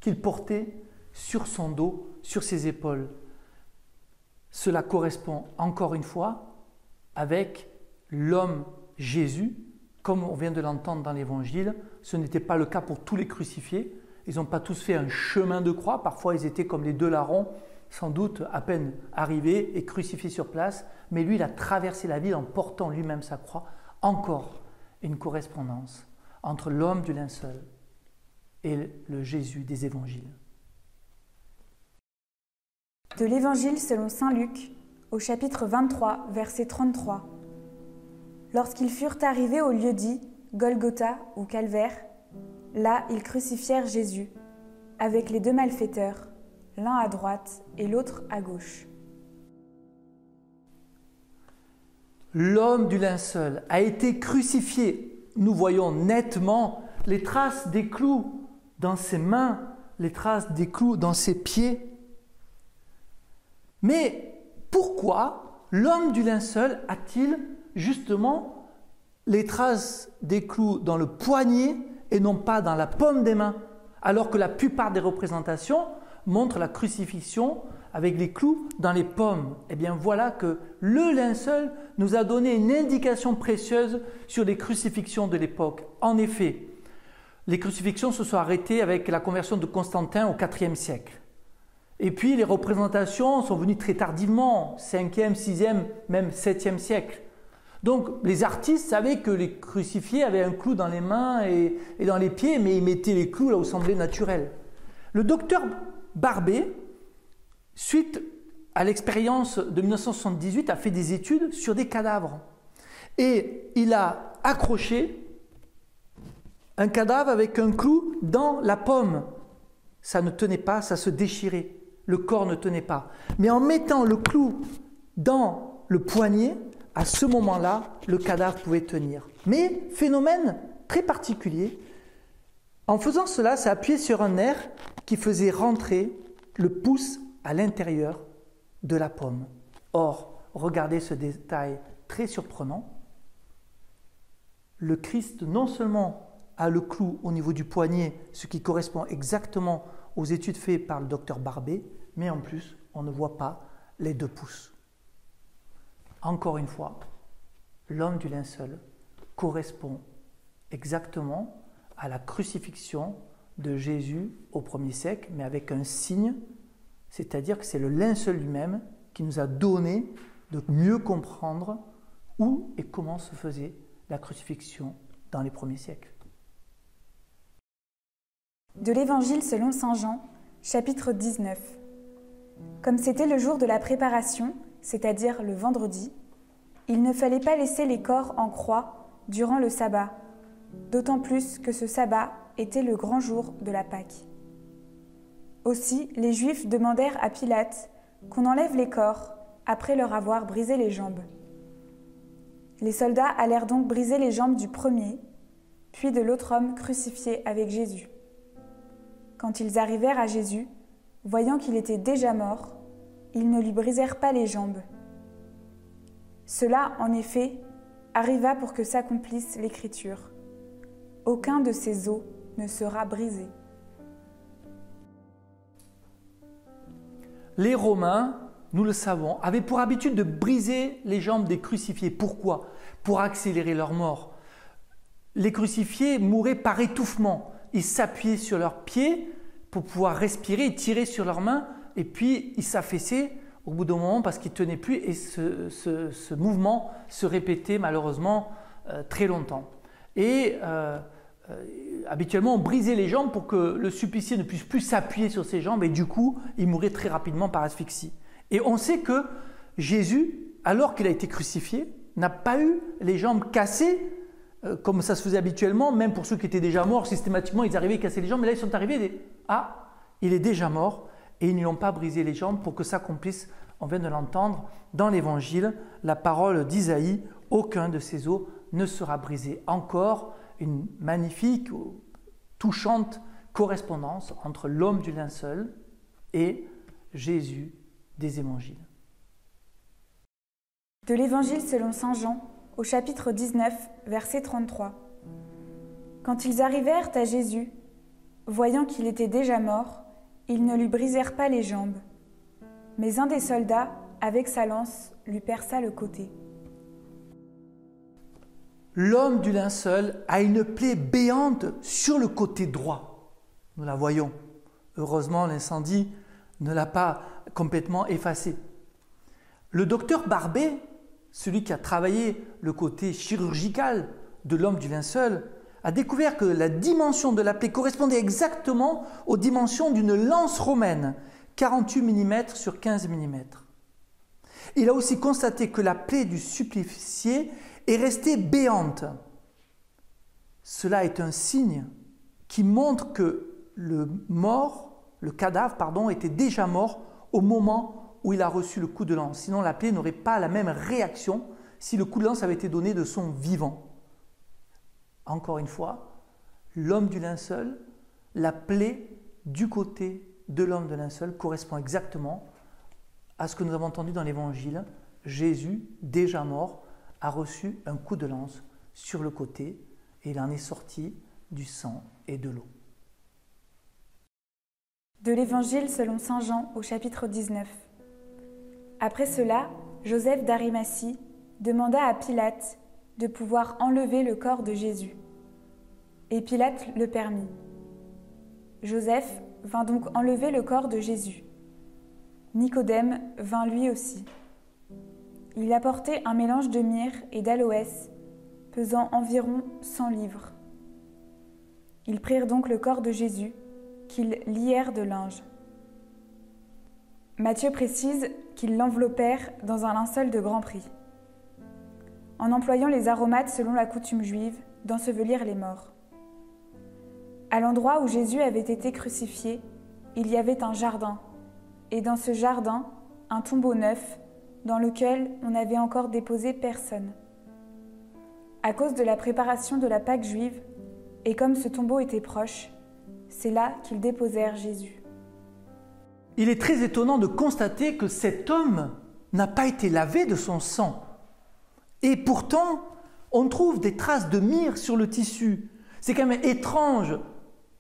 qu'il portait sur son dos, sur ses épaules. Cela correspond encore une fois avec l'homme Jésus, comme on vient de l'entendre dans l'Évangile. Ce n'était pas le cas pour tous les crucifiés. Ils n'ont pas tous fait un chemin de croix. Parfois, ils étaient comme les deux larrons, sans doute à peine arrivés et crucifiés sur place. Mais lui, il a traversé la ville en portant lui-même sa croix. Encore une correspondance entre l'homme du linceul et le Jésus des Évangiles. De l'Évangile selon saint Luc, au chapitre 23, verset 33. Lorsqu'ils furent arrivés au lieu dit Golgotha ou Calvaire, là ils crucifièrent Jésus, avec les deux malfaiteurs, l'un à droite et l'autre à gauche. L'homme du linceul a été crucifié. Nous voyons nettement les traces des clous dans ses mains, les traces des clous dans ses pieds. Mais pourquoi l'homme du linceul a-t-il justement les traces des clous dans le poignet et non pas dans la paume des mains, alors que la plupart des représentations montrent la crucifixion avec les clous dans les pommes. Eh bien voilà que le linceul nous a donné une indication précieuse sur les crucifixions de l'époque. En effet, les crucifixions se sont arrêtées avec la conversion de Constantin au IVe siècle. Et puis les représentations sont venues très tardivement, 5e, 6e, même 7e siècle. Donc les artistes savaient que les crucifiés avaient un clou dans les mains et dans les pieds, mais ils mettaient les clous là où semblait naturel. Le docteur Barbet, suite à l'expérience de 1978, a fait des études sur des cadavres. Et il a accroché un cadavre avec un clou dans la pomme. Ça ne tenait pas, ça se déchirait. Le corps ne tenait pas. Mais en mettant le clou dans le poignet, à ce moment-là, le cadavre pouvait tenir. Mais, phénomène très particulier, en faisant cela, ça appuyait sur un nerf qui faisait rentrer le pouce à l'intérieur de la pomme. Or, regardez ce détail très surprenant. Le Christ non seulement a le clou au niveau du poignet, ce qui correspond exactement aux études faites par le docteur Barbet, mais en plus, on ne voit pas les 2 pouces. Encore une fois, l'homme du linceul correspond exactement à la crucifixion de Jésus au 1er siècle, mais avec un signe, c'est-à-dire que c'est le linceul lui-même qui nous a donné de mieux comprendre où et comment se faisait la crucifixion dans les premiers siècles. De l'Évangile selon saint Jean, chapitre 19. Comme c'était le jour de la préparation, c'est-à-dire le vendredi, il ne fallait pas laisser les corps en croix durant le sabbat, d'autant plus que ce sabbat était le grand jour de la Pâque. Aussi, les Juifs demandèrent à Pilate qu'on enlève les corps après leur avoir brisé les jambes. Les soldats allèrent donc briser les jambes du premier, puis de l'autre homme crucifié avec Jésus. Quand ils arrivèrent à Jésus, voyant qu'il était déjà mort, ils ne lui brisèrent pas les jambes. Cela, en effet, arriva pour que s'accomplisse l'Écriture. Aucun de ses os ne sera brisé. Les Romains, nous le savons, avaient pour habitude de briser les jambes des crucifiés. Pourquoi ? Pour accélérer leur mort. Les crucifiés mouraient par étouffement. Ils s'appuyaient sur leurs pieds pour pouvoir respirer, ils tiraient sur leurs mains et puis ils s'affaissaient au bout d'un moment parce qu'ils ne tenaient plus et ce mouvement se répétait malheureusement très longtemps. Et habituellement on brisait les jambes pour que le supplicié ne puisse plus s'appuyer sur ses jambes et du coup il mourait très rapidement par asphyxie. Et on sait que Jésus, alors qu'il a été crucifié, n'a pas eu les jambes cassées comme ça se faisait habituellement, même pour ceux qui étaient déjà morts, systématiquement ils arrivaient à casser les jambes, mais là ils sont arrivés, il est déjà mort, et ils ne lui ont pas brisé les jambes pour que s'accomplisse, on vient de l'entendre, dans l'Évangile, la parole d'Isaïe, aucun de ses os ne sera brisé. Encore une magnifique, touchante correspondance entre l'homme du linceul et Jésus des Évangiles. De l'Évangile selon saint Jean, au chapitre 19, verset 33. Quand ils arrivèrent à Jésus, voyant qu'il était déjà mort, ils ne lui brisèrent pas les jambes. Mais un des soldats, avec sa lance, lui perça le côté. L'homme du linceul a une plaie béante sur le côté droit. Nous la voyons. Heureusement, l'incendie ne l'a pas complètement effacée. Le docteur Barbet, celui qui a travaillé le côté chirurgical de l'homme du linceul, a découvert que la dimension de la plaie correspondait exactement aux dimensions d'une lance romaine, 48 mm sur 15 mm. Il a aussi constaté que la plaie du supplicié est restée béante. Cela est un signe qui montre que le cadavre, était déjà mort au moment où il a reçu le coup de lance. Sinon, la plaie n'aurait pas la même réaction si le coup de lance avait été donné de son vivant. Encore une fois, l'homme du linceul, la plaie du côté de l'homme de linceul correspond exactement à ce que nous avons entendu dans l'Évangile. Jésus, déjà mort, a reçu un coup de lance sur le côté et il en est sorti du sang et de l'eau. De l'Évangile selon saint Jean au chapitre 19. Après cela, Joseph d'Arimathie demanda à Pilate de pouvoir enlever le corps de Jésus. Et Pilate le permit. Joseph vint donc enlever le corps de Jésus. Nicodème vint lui aussi. Il apportait un mélange de myrrhe et d'aloès, pesant environ 100 livres. Ils prirent donc le corps de Jésus, qu'ils lièrent de linge. Matthieu précise qu'ils l'enveloppèrent dans un linceul de grand prix. En employant les aromates selon la coutume juive, d'ensevelir les morts. À l'endroit où Jésus avait été crucifié, il y avait un jardin, et dans ce jardin, un tombeau neuf, dans lequel on n'avait encore déposé personne. À cause de la préparation de la Pâque juive, et comme ce tombeau était proche, c'est là qu'ils déposèrent Jésus. Il est très étonnant de constater que cet homme n'a pas été lavé de son sang. Et pourtant, on trouve des traces de myrrhe sur le tissu. C'est quand même étrange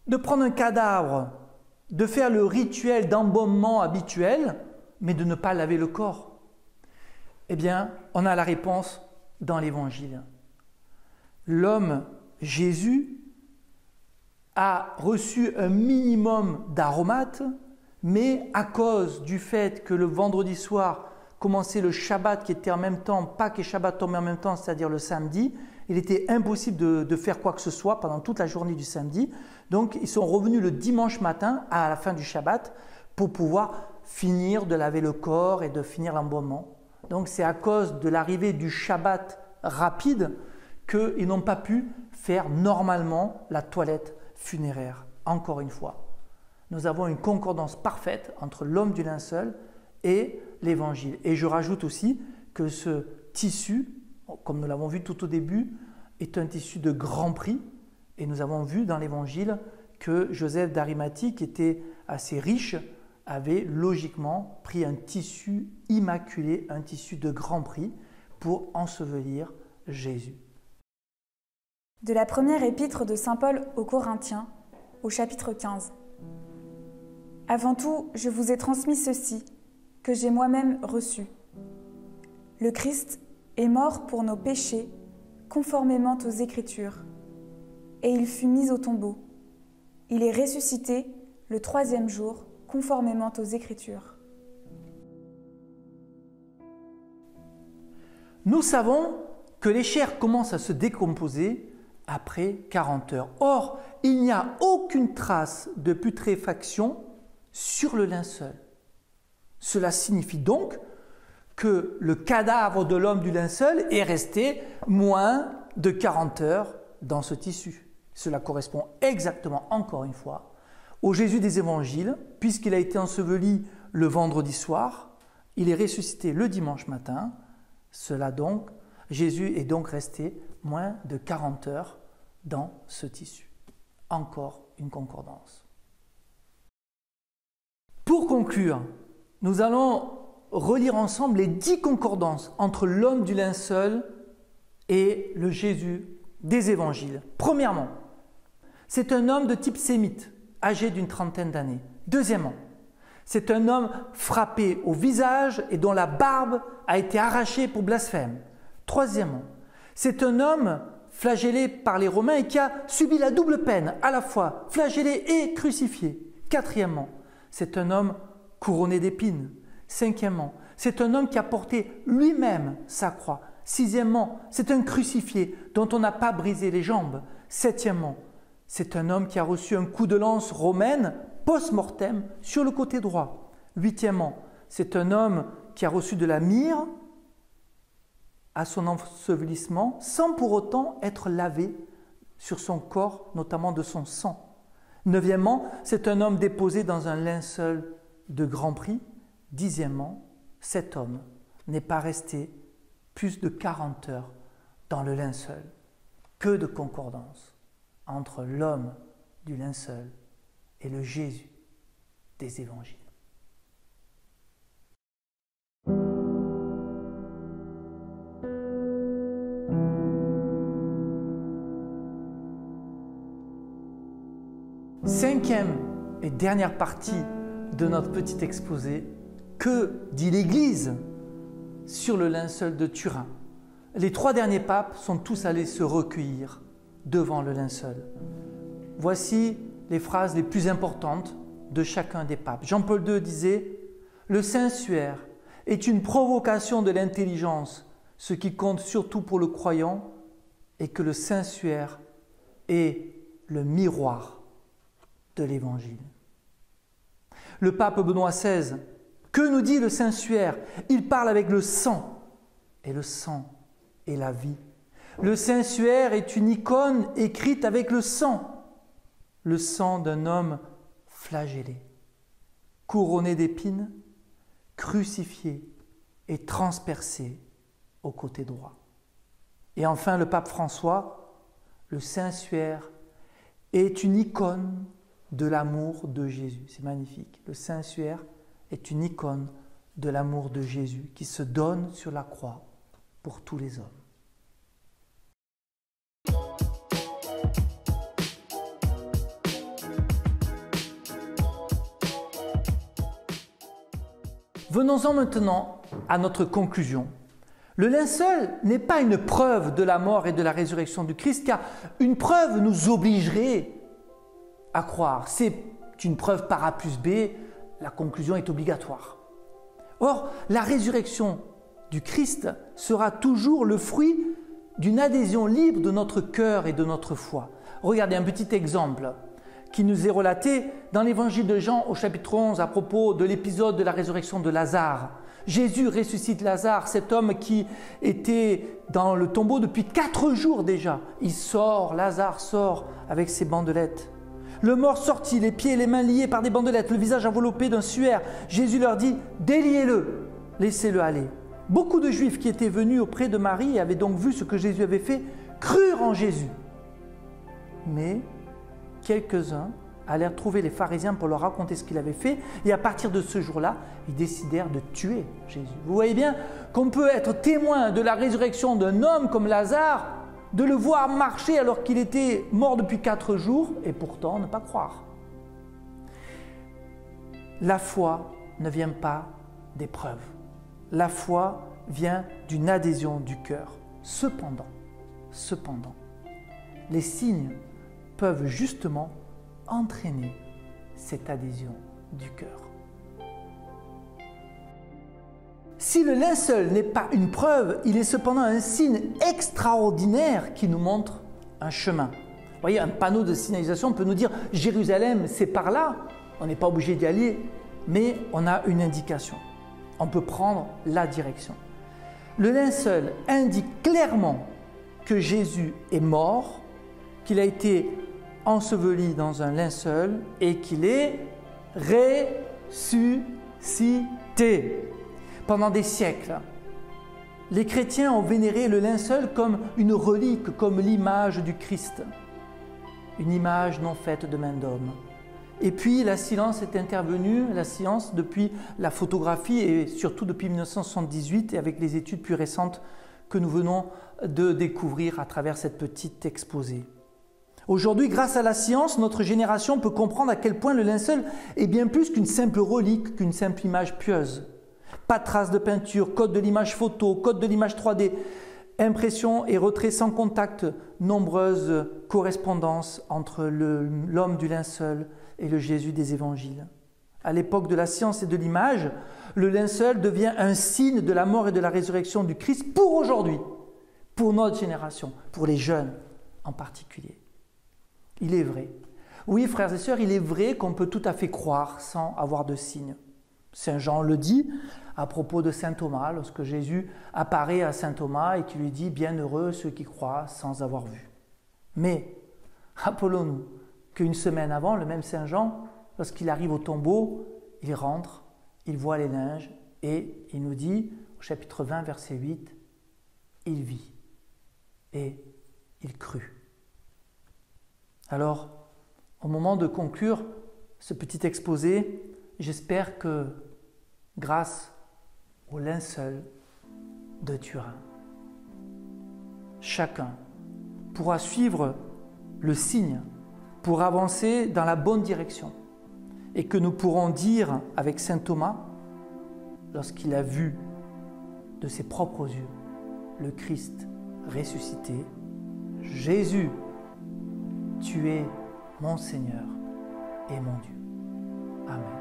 de prendre un cadavre, de faire le rituel d'embaumement habituel, mais de ne pas laver le corps. Eh bien, on a la réponse dans l'Évangile. L'homme, Jésus, a reçu un minimum d'aromates, mais à cause du fait que le vendredi soir commençait le Shabbat qui était en même temps, Pâques et Shabbat tombaient en même temps, c'est-à-dire le samedi, il était impossible de faire quoi que ce soit pendant toute la journée du samedi. Donc ils sont revenus le dimanche matin à la fin du Shabbat pour pouvoir finir de laver le corps et de finir l'embaumement. Donc c'est à cause de l'arrivée du Shabbat rapide qu'ils n'ont pas pu faire normalement la toilette funéraire. Encore une fois, nous avons une concordance parfaite entre l'homme du linceul et l'Évangile. Et je rajoute aussi que ce tissu, comme nous l'avons vu tout au début, est un tissu de grand prix. Et nous avons vu dans l'Évangile que Joseph d'Arimathie, qui était assez riche, avait logiquement pris un tissu immaculé, un tissu de grand prix pour ensevelir Jésus. De la première épître de saint Paul aux Corinthiens, au chapitre 15. Avant tout, je vous ai transmis ceci, que j'ai moi-même reçu. Le Christ est mort pour nos péchés, conformément aux Écritures, et il fut mis au tombeau. Il est ressuscité le 3e jour, conformément aux Écritures. Nous savons que les chairs commencent à se décomposer après 40 heures. Or, il n'y a aucune trace de putréfaction sur le linceul. Cela signifie donc que le cadavre de l'homme du linceul est resté moins de 40 heures dans ce tissu. Cela correspond exactement, encore une fois, au Jésus des Évangiles, puisqu'il a été enseveli le vendredi soir, il est ressuscité le dimanche matin. Jésus est donc resté moins de 40 heures dans ce tissu. Encore une concordance. Pour conclure, nous allons relire ensemble les 10 concordances entre l'homme du linceul et le Jésus des Évangiles. Premièrement, c'est un homme de type sémite, âgé d'une 30aine d'années. Deuxièmement, c'est un homme frappé au visage et dont la barbe a été arrachée pour blasphème. Troisièmement, c'est un homme flagellé par les Romains et qui a subi la double peine, à la fois flagellé et crucifié. Quatrièmement, c'est un homme couronné d'épines. Cinquièmement, c'est un homme qui a porté lui-même sa croix. Sixièmement, c'est un crucifié dont on n'a pas brisé les jambes. Septièmement, c'est un homme qui a reçu un coup de lance romaine post-mortem sur le côté droit. Huitièmement, c'est un homme qui a reçu de la myrrhe à son ensevelissement sans pour autant être lavé sur son corps, notamment de son sang. Neuvièmement, c'est un homme déposé dans un linceul de grand prix. Dixièmement, cet homme n'est pas resté plus de 40 heures dans le linceul. Que de concordance entre l'homme du linceul et le Jésus des Évangiles. Cinquième Et dernière partie de notre petit exposé, que dit l'Église sur le linceul de Turin? Les 3 derniers papes sont tous allés se recueillir devant le linceul. Voici les phrases les plus importantes de chacun des papes. Jean-Paul II disait « Le Saint-Suaire est une provocation de l'intelligence, ce qui compte surtout pour le croyant, est que le Saint-Suaire est le miroir de l'Évangile. » Le pape Benoît XVI, que nous dit le Saint-Suaire? Il parle avec le sang, et le sang est la vie. Le Saint-Suaire est une icône écrite avec le sang d'un homme flagellé, couronné d'épines, crucifié et transpercé au côté droit. Et enfin, le pape François, le Saint-Suaire est une icône de l'amour de Jésus. C'est magnifique. Le Saint-Suaire est une icône de l'amour de Jésus qui se donne sur la croix pour tous les hommes. Venons-en maintenant à notre conclusion. Le linceul n'est pas une preuve de la mort et de la résurrection du Christ, car une preuve nous obligerait à croire. C'est une preuve par A plus B, la conclusion est obligatoire. Or, la résurrection du Christ sera toujours le fruit d'une adhésion libre de notre cœur et de notre foi. Regardez un petit exemple qui nous est relaté dans l'évangile de Jean au chapitre 11 à propos de l'épisode de la résurrection de Lazare. Jésus ressuscite Lazare, cet homme qui était dans le tombeau depuis 4 jours déjà. Lazare sort avec ses bandelettes. Le mort sortit, les pieds et les mains liés par des bandelettes, le visage enveloppé d'un suaire. Jésus leur dit « Déliez-le, laissez-le aller ». Beaucoup de Juifs qui étaient venus auprès de Marie et avaient donc vu ce que Jésus avait fait, crurent en Jésus. Mais quelques-uns allèrent trouver les pharisiens pour leur raconter ce qu'il avait fait, et à partir de ce jour-là, ils décidèrent de tuer Jésus. Vous voyez bien qu'on peut être témoin de la résurrection d'un homme comme Lazare, de le voir marcher alors qu'il était mort depuis 4 jours, et pourtant ne pas croire. La foi ne vient pas des preuves. La foi vient d'une adhésion du cœur. Cependant, les signes peuvent justement entraîner cette adhésion du cœur. Si le linceul n'est pas une preuve, il est cependant un signe extraordinaire qui nous montre un chemin. Vous voyez, un panneau de signalisation peut nous dire « Jérusalem, c'est par là ». On n'est pas obligé d'y aller, mais on a une indication. On peut prendre la direction. Le linceul indique clairement que Jésus est mort, qu'il a été enseveli dans un linceul et qu'il est ressuscité. Pendant des siècles, les chrétiens ont vénéré le linceul comme une relique, comme l'image du Christ, une image non faite de main d'homme. Et puis la science est intervenue, la science depuis la photographie et surtout depuis 1978 et avec les études plus récentes que nous venons de découvrir à travers cette petite exposé. Aujourd'hui, grâce à la science, notre génération peut comprendre à quel point le linceul est bien plus qu'une simple relique, qu'une simple image pieuse. Pas de traces de peinture, code de l'image photo, code de l'image 3D, impression et retrait sans contact, nombreuses correspondances entre l'homme du linceul et le Jésus des évangiles. À l'époque de la science et de l'image, le linceul devient un signe de la mort et de la résurrection du Christ pour aujourd'hui, pour notre génération, pour les jeunes en particulier. Il est vrai. Oui, frères et sœurs, il est vrai qu'on peut tout à fait croire sans avoir de signe. Saint Jean le dit à propos de saint Thomas, lorsque Jésus apparaît à saint Thomas et qui lui dit « Bienheureux ceux qui croient sans avoir vu ». Mais rappelons-nous qu'une semaine avant, le même saint Jean, lorsqu'il arrive au tombeau, il rentre, il voit les linges et il nous dit au chapitre 20, verset 8, « Il vit et il crut ». Alors, au moment de conclure ce petit exposé, j'espère que, grâce au linceul de Turin, chacun pourra suivre le signe pour avancer dans la bonne direction. et que nous pourrons dire avec saint Thomas, lorsqu'il a vu de ses propres yeux le Christ ressuscité, « Jésus, tu es mon Seigneur et mon Dieu. » Amen.